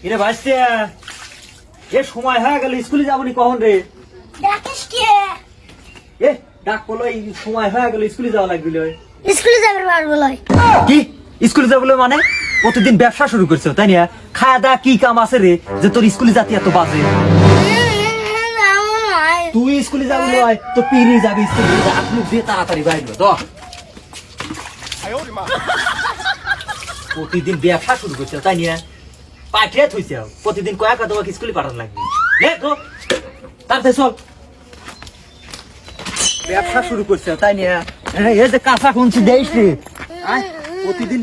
এরে ভাইস্তে এ সময় হয়ে গেল স্কুলে যাবনি কখন রে? ডাকিস কে? এ ডাক বলো এই সময় হয়ে গেল স্কুলে যাওয়া লাগবে। স্কুলে যাবে পারবো লয়। কি স্কুলে যাবো মানে? প্রতিদিন ব্যবসা শুরু করছো তাই না? খায়া দাওয়া কি কাম আছে রে যে তোর স্কুলে যাতে এত বাজে? তুই স্কুলে যাবি নয় তো পিনি যাবি স্কুলে, আপনি দিয়ে তাড়াতাড়ি বাইরে তো। প্রতিদিন ব্যবসা শুরু করছো তাই না? পাঠিয়ে থইছে প্রতিদিন কয়েক তোমাকে স্কুলে পাঠানো লাগবে। তো তাড়াতাড়ি চল, ব্যবসা শুরু করছে তাই না? এই যে কাঁচা খুঁজছি দেশ রে, প্রতিদিন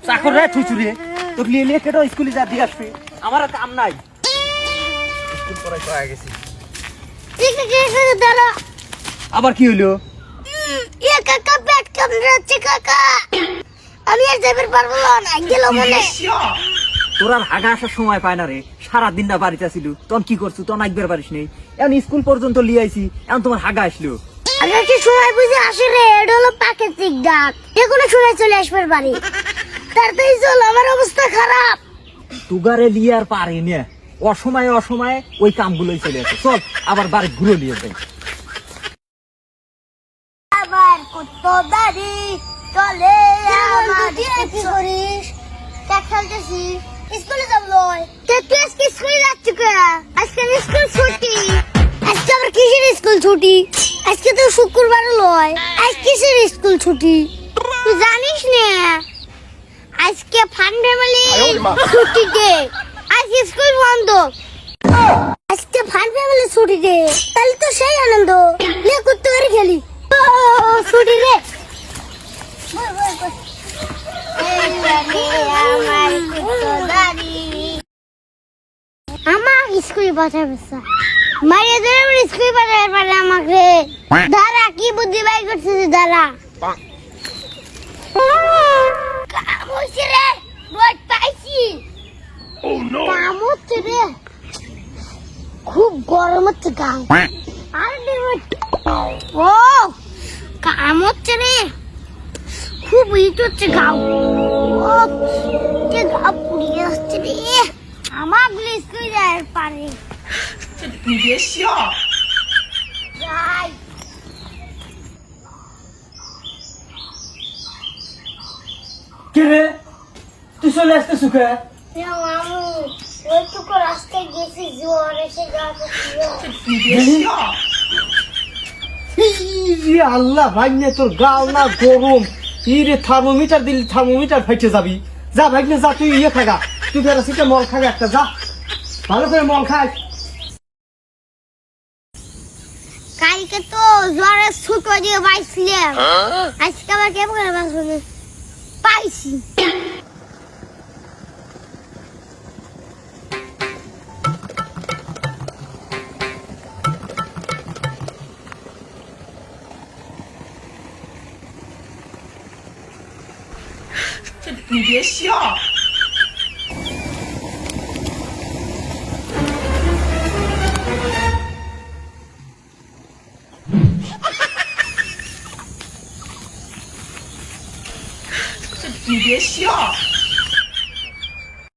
চাকর রে থুইছু রে, তোর লিয়ে লিয়ে কেটো স্কুলে যা দিয়ে আসবি, আমার আর কাম নাই। স্কুল পড়াই পাওয়া গেছি। আবার কি হইলো? কাকা পেট কামড়াচ্ছে কাকা, আমি আর যাবে পারবো না, গেল মনে। তোর আর হাগা আসার সময় পায় না রে, সারাদিন না বাড়িতে ছিল, তখন কি করছু? তখন একবার পারিস নেই, এখন স্কুল পর্যন্ত লিয়ে আইছি, এখন তোমার হাগা আসলো। আমরা কি সময় বুঝে আসে রে? এটা হলো প্রাকৃতিক ডাক, যে কোনো সময় চলে আসবার পারি। তাড়াতাড়ি চল, আমার অবস্থা খারাপ। তুগারে লিয়ে আর পারে না, অসময়ে অসময়ে ওই কামগুলোই চলে আসে। চল আবার বাড়ি ঘুরে লিয়ে যাই। আবার কত দাড়ি চলে আমার, কি করিস? খেলতেছি, স্কুলে যাব লয়। তুই আজকে স্কুলে যাচ্ছ কে? আজকে স্কুল ছুটি। আজকে আবার কিসের স্কুল ছুটি? আজকে তো শুক্রবার লয়, আজ কিসের স্কুল ছুটি তুই জানিস না? আজকে ফান ফ্যামিলি ছুটি ডে, আজকে স্কুল বন্ধ। আজকে ফান ফ্যামিলি ছুটি ডে, তাহলে তো সেই আনন্দ, লে করতে পারি খেলি। ও ছুটি রে, আমার স্কুল পাঠাবে মারিয়ে ধরে আমার স্কুল পাঠাবে পারে আমাকে। দাঁড়া, কি বুদ্ধি বাই করছিস? দাঁড়া, কাম হয়েছে রে, রোদ পাইছি। কাম হচ্ছে রে, খুব গরম হচ্ছে গাও। ও কাম হচ্ছে রে, খুব হিট হচ্ছে গাও। ও কে গাও পুড়িয়ে যাচ্ছে রে, আমার স্কুল যায় পারে।你别笑。 যাই কে রে তুই চলে আসতে সুখে? মামু, ওইটুকু রাস্তায় গেছি, জ্বর এসে গা你别笑。 আল্লাহ ভাগ্নে তোর গাও না গরম, ইরে থার্মোমিটার দিলি থার্মোমিটার ফাইটে যাবি। যা ভাগ্নে যা, তুই ইয়ে খাগা, তুই প্যারাসিটা মল খাগা একটা, যা ভালো করে মল খাই। কালকে তো জ্বরের ছুটো দিয়ে পাইছিলাম, আজকে আবার কেমন করে বাঁচবে? পাইছি।你别笑。 你别笑。